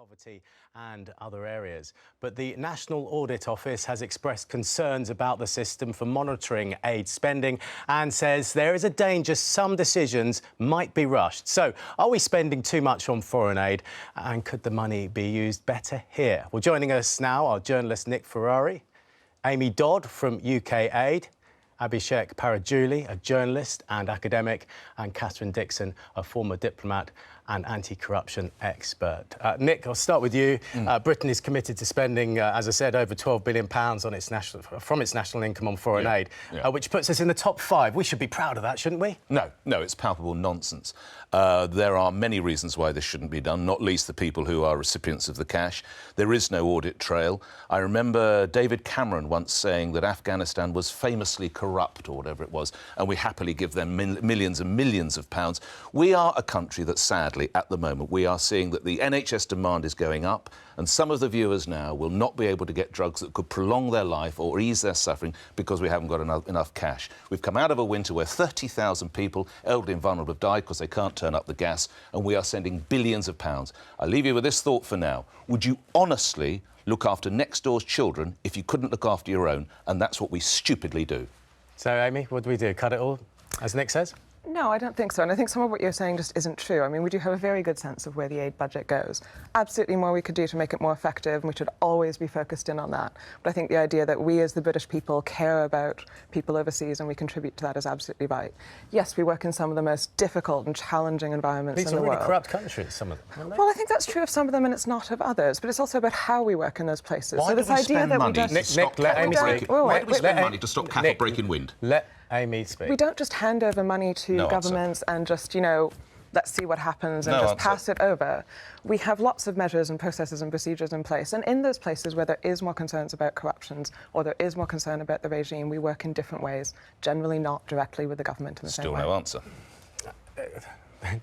poverty and other areas. But the National Audit Office has expressed concerns about the system for monitoring aid spending and says there is a danger some decisions might be rushed. So, are we spending too much on foreign aid, and could the money be used better here? Well, joining us now are journalist Nick Ferrari, Amy Dodd from UK Aid, Abhishek Parajuli, a journalist and academic, and Catherine Dixon, a former diplomat and anti-corruption expert. Nick, I'll start with you. Britain is committed to spending, as I said, over £12 billion on from its national income on foreign aid, which puts us in the top 5. We should be proud of that, shouldn't we? No, it's palpable nonsense. There are many reasons why this shouldn't be done, not least the people who are recipients of the cash. There is no audit trail. I remember David Cameron once saying that Afghanistan was famously corrupt, or whatever it was, and we happily give them millions and millions of pounds. We are a country that, sadly, at the moment, we are seeing that the NHS demand is going up, and some of the viewers now will not be able to get drugs that could prolong their life or ease their suffering because we haven't got enough cash. We've come out of a winter where 30,000 people, elderly and vulnerable, have died because they can't turn up the gas, and we are sending billions of pounds. I'll leave you with this thought for now. Would you honestly look after next door's children if you couldn't look after your own? And that's what we stupidly do. So, Amy, what do we do? Cut it all, as Nick says? No, I don't think so. And I think some of what you're saying just isn't true. I mean, we do have a very good sense of where the aid budget goes. Absolutely more we could do to make it more effective, and we should always be focused in on that. But I think the idea that we as the British people care about people overseas and we contribute to that is absolutely right. Yes, we work in some of the most difficult and challenging environments in the world. These are really corrupt countries, some of them, aren't they? Well, I think that's true of some of them and it's not of others. But it's also about how we work in those places. Why do we spend money to stop cattle breaking wind? Let Amy speak. We don't just hand over money to governments and just, let's see what happens and just pass it over. We have lots of measures and processes and procedures in place. And in those places where there is more concerns about corruptions or there is more concern about the regime, we work in different ways, generally not directly with the government in the same way. Still no answer.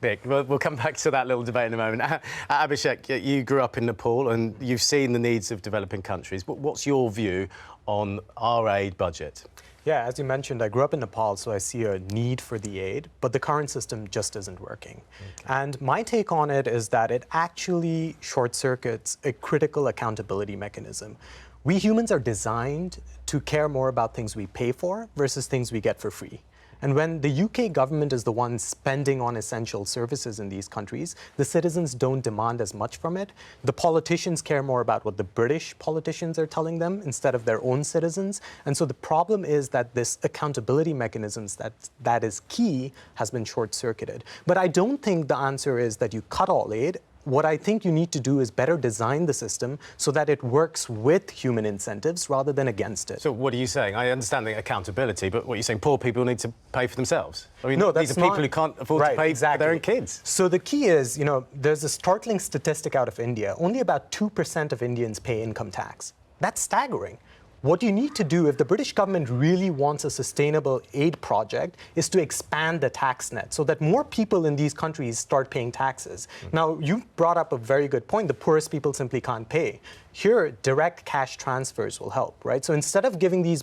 Nick, we'll come back to that little debate in a moment. Abhishek, you grew up in Nepal and you've seen the needs of developing countries. What's your view on our aid budget? Yeah, as you mentioned, I grew up in Nepal, so I see a need for the aid, but the current system just isn't working. Okay. And my take on it is that it actually short-circuits a critical accountability mechanism. We humans are designed to care more about things we pay for versus things we get for free. And when the UK government is the one spending on essential services in these countries, the citizens don't demand as much from it. The politicians care more about what the British politicians are telling them instead of their own citizens. And so the problem is that this accountability mechanisms that is key has been short-circuited. But I don't think the answer is that you cut all aid. What I think you need to do is better design the system so that it works with human incentives rather than against it. So what are you saying? I understand the accountability, but what you're saying, poor people need to pay for themselves? I mean, no, these are people who can't afford to pay for their own kids. So the key is, there's a startling statistic out of India. Only about 2% of Indians pay income tax. That's staggering. What you need to do, if the British government really wants a sustainable aid project, is to expand the tax net so that more people in these countries start paying taxes. Now, you brought up a very good point. The poorest people simply can't pay. Here, direct cash transfers will help, right? So instead of giving the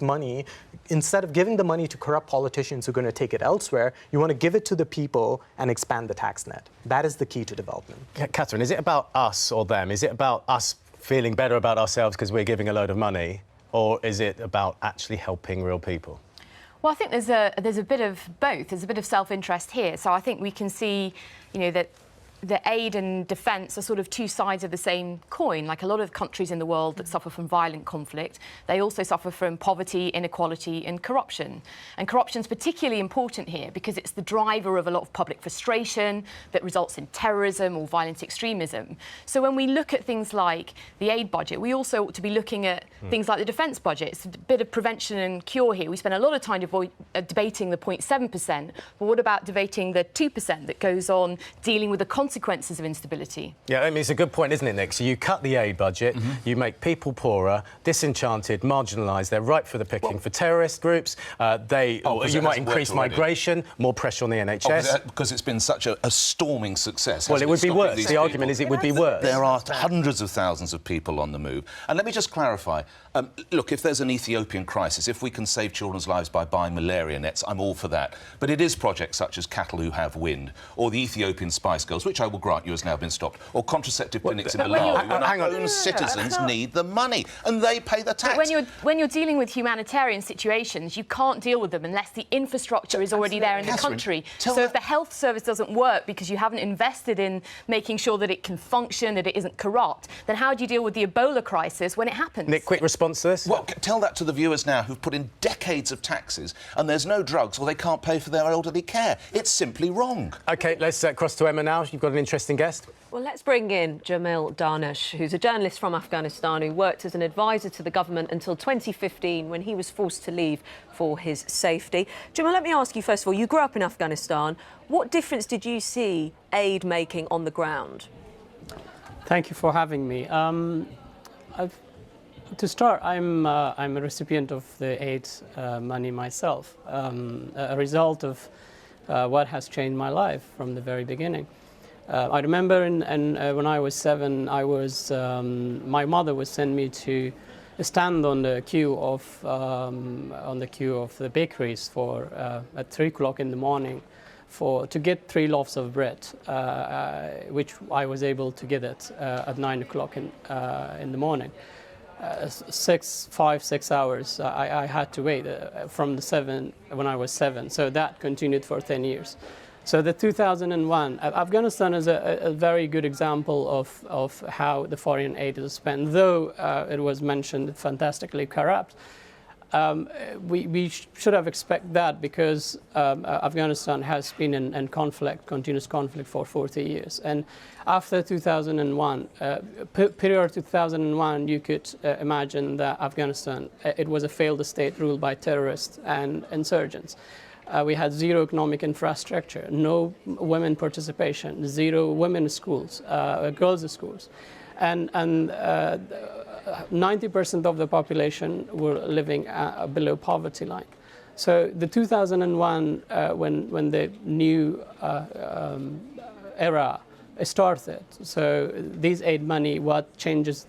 money to corrupt politicians who are going to take it elsewhere, you want to give it to the people and expand the tax net. That is the key to development. Catherine, is it about us or them? Is it about us feeling better about ourselves because we're giving a load of money? Or is it about actually helping real people? Well, I think there's a bit of both. There's a bit of self-interest here. So I think we can see, that the aid and defence are sort of two sides of the same coin. Like a lot of countries in the world that suffer from violent conflict, they also suffer from poverty, inequality and corruption. And corruption's particularly important here because it's the driver of a lot of public frustration that results in terrorism or violent extremism. So when we look at things like the aid budget, we also ought to be looking at things like the defence budget. It's a bit of prevention and cure here. We spend a lot of time debating the 0.7%, but what about debating the 2% that goes on dealing with the consequences of instability? Yeah, I mean, it's a good point, isn't it, Nick? So you cut the aid budget, you make people poorer, disenchanted, marginalised, they're ripe for the picking for terrorist groups, you might increase migration, more pressure on the NHS. Because it's been such a storming success. Well, it would be worse. The argument is it would be worse. There are hundreds of thousands of people on the move. And let me just clarify, look, if there's an Ethiopian crisis, if we can save children's lives by buying malaria nets, I'm all for that. But it is projects such as Cattle Who Have Wind or the Ethiopian Spice Girls, which which I will grant you has now been stopped, or contraceptive clinics in but when Malawi, when hang our on. own citizens need the money, and they pay the tax. But when you're dealing with humanitarian situations, you can't deal with them unless the infrastructure is already there in the Catherine, country. tell So her- if the health service doesn't work because you haven't invested in making sure that it can function, that it isn't corrupt, then how do you deal with the Ebola crisis when it happens? Nick, quick response to this? Well, tell that to the viewers now who've put in decades of taxes and there's no drugs or they can't pay for their elderly care. It's simply wrong. OK, let's cross to Emma now. You've got an interesting guest. Well, let's bring in Jamil Danish, who's a journalist from Afghanistan who worked as an advisor to the government until 2015 when he was forced to leave for his safety. Jamil, let me ask you, first of all, you grew up in Afghanistan. What difference did you see aid making on the ground? Thank you for having me. To start, I'm a recipient of the aid money myself, a result of what has changed my life from the very beginning. I remember when I was 7, my mother would send me to stand on the queue of the bakeries for at 3 o'clock in the morning to get 3 loaves of bread, which I was able to get it at 9 o'clock in the morning. 5-6 hours I had to wait from when I was 7. So that continued for 10 years. So the 2001, Afghanistan is a very good example of how the foreign aid is spent, though it was mentioned fantastically corrupt. We should have expected that because Afghanistan has been in continuous conflict for 40 years. And after 2001, prior to 2001, you could imagine that Afghanistan, it was a failed state ruled by terrorists and insurgents. We had zero economic infrastructure, no women participation, 0 women's schools, girls' schools. And 90% of the population were living below poverty line. So the 2001, when the new era started, so these aid money, what changes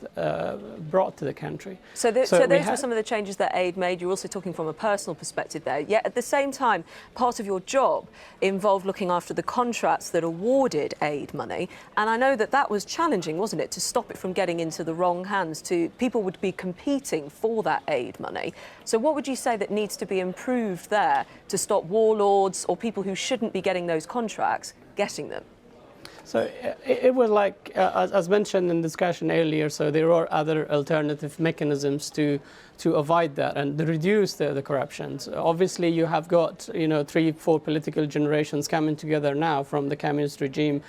brought to the country. So those were some of the changes that aid made. You're also talking from a personal perspective there. Yet at the same time, part of your job involved looking after the contracts that awarded aid money. And I know that was challenging, wasn't it, to stop it from getting into the wrong hands. People would be competing for that aid money. So what would you say that needs to be improved there to stop warlords or people who shouldn't be getting those contracts getting them? So it was like, as mentioned in discussion earlier, so there are other alternative mechanisms to avoid that and to reduce the corruption. So obviously, you have got 3-4 political generations coming together now from the communist regime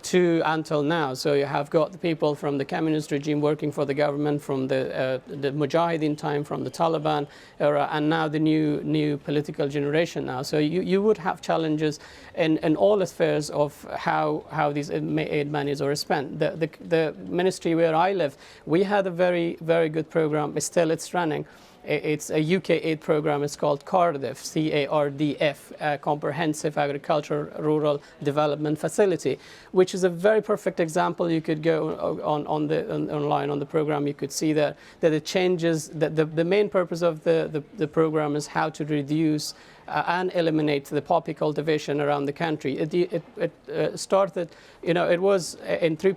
to until now. So you have got the people from the communist regime working for the government, from the Mujahideen time, from the Taliban era, and now the new political generation now. So you would have challenges in all spheres of how these aid monies are spent. The ministry where I live, we had a very, very good program. Still, it's running. It's a UK aid program. It's called CARDF, C-A-R-D-F, Comprehensive Agricultural Rural Development Facility, which is a very perfect example. You could go online on the program. You could see that it changes. The main purpose of the program is how to reduce and eliminate the poppy cultivation around the country. It started, it was in 3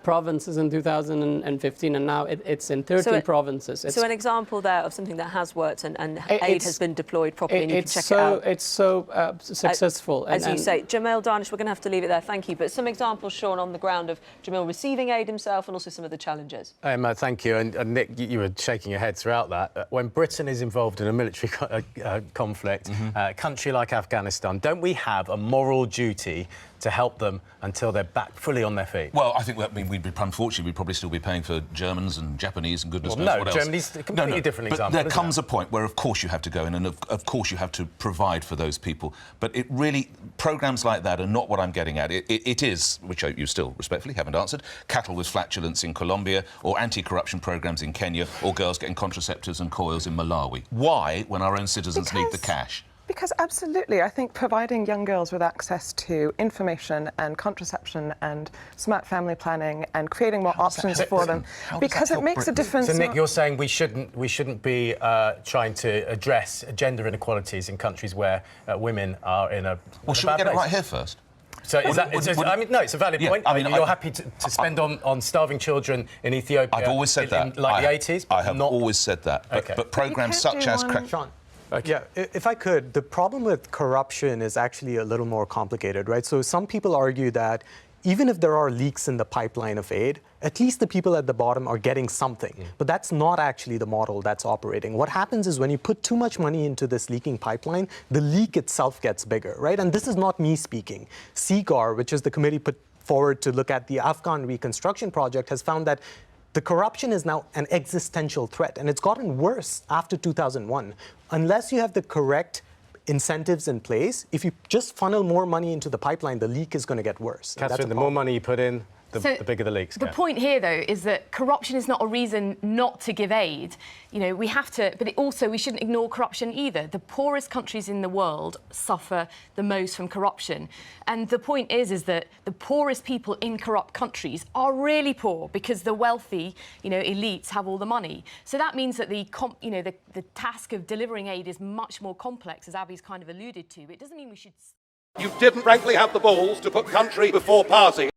provinces in 2015, and now it's in 13 provinces. So an example there of something that has worked and aid has been deployed properly, and you can check it out. It's so successful. As you say, Jamil Danish, we're going to have to leave it there, thank you. But some examples, Sean, on the ground of Jamil receiving aid himself and also some of the challenges. Emma, thank you. And Nick, you were shaking your head throughout that. When Britain is involved in a military conflict, a country like Afghanistan, don't we have a moral duty to help them until they're back fully on their feet? Well, I think unfortunately, we'd probably still be paying for Germans and Japanese and goodness knows what else. Germany's a completely different example. But there comes a point where, of course, you have to go in and, of course, you have to provide for those people. But it really, programmes like that are not what I'm getting at. It is, which you still respectfully haven't answered, cattle with flatulence in Colombia, or anti-corruption programmes in Kenya, or girls getting contraceptives and coils in Malawi. Why, when our own citizens need the cash? Because absolutely, I think providing young girls with access to information and contraception and smart family planning and creating more options for them, because it makes a difference. So, Nick, you're saying we shouldn't be trying to address gender inequalities in countries where women are in a Well, should we get it right here first? So is that? I mean, no, it's a valid point. I mean, you're happy to spend on starving children in Ethiopia. I've always said that. In the 80s. I have always said that. But programs such as Sean. Okay. Yeah, if I could, the problem with corruption is actually a little more complicated, right? So some people argue that even if there are leaks in the pipeline of aid, at least the people at the bottom are getting something. But that's not actually the model that's operating. What happens is when you put too much money into this leaking pipeline, the leak itself gets bigger, right? And this is not me speaking. CGAR, which is the committee put forward to look at the Afghan reconstruction project, has found that the corruption is now an existential threat, and it's gotten worse after 2001. Unless you have the correct incentives in place, if you just funnel more money into the pipeline, the leak is going to get worse. Catherine, the more money you put in, the bigger the leaks get. The point here, though, is that corruption is not a reason not to give aid. You know, we have to, but we shouldn't ignore corruption either. The poorest countries in the world suffer the most from corruption. And the point is that the poorest people in corrupt countries are really poor because the wealthy, elites have all the money. So that means that the task of delivering aid is much more complex, as Abby's kind of alluded to. It doesn't mean we should... You didn't frankly have the balls to put country before party.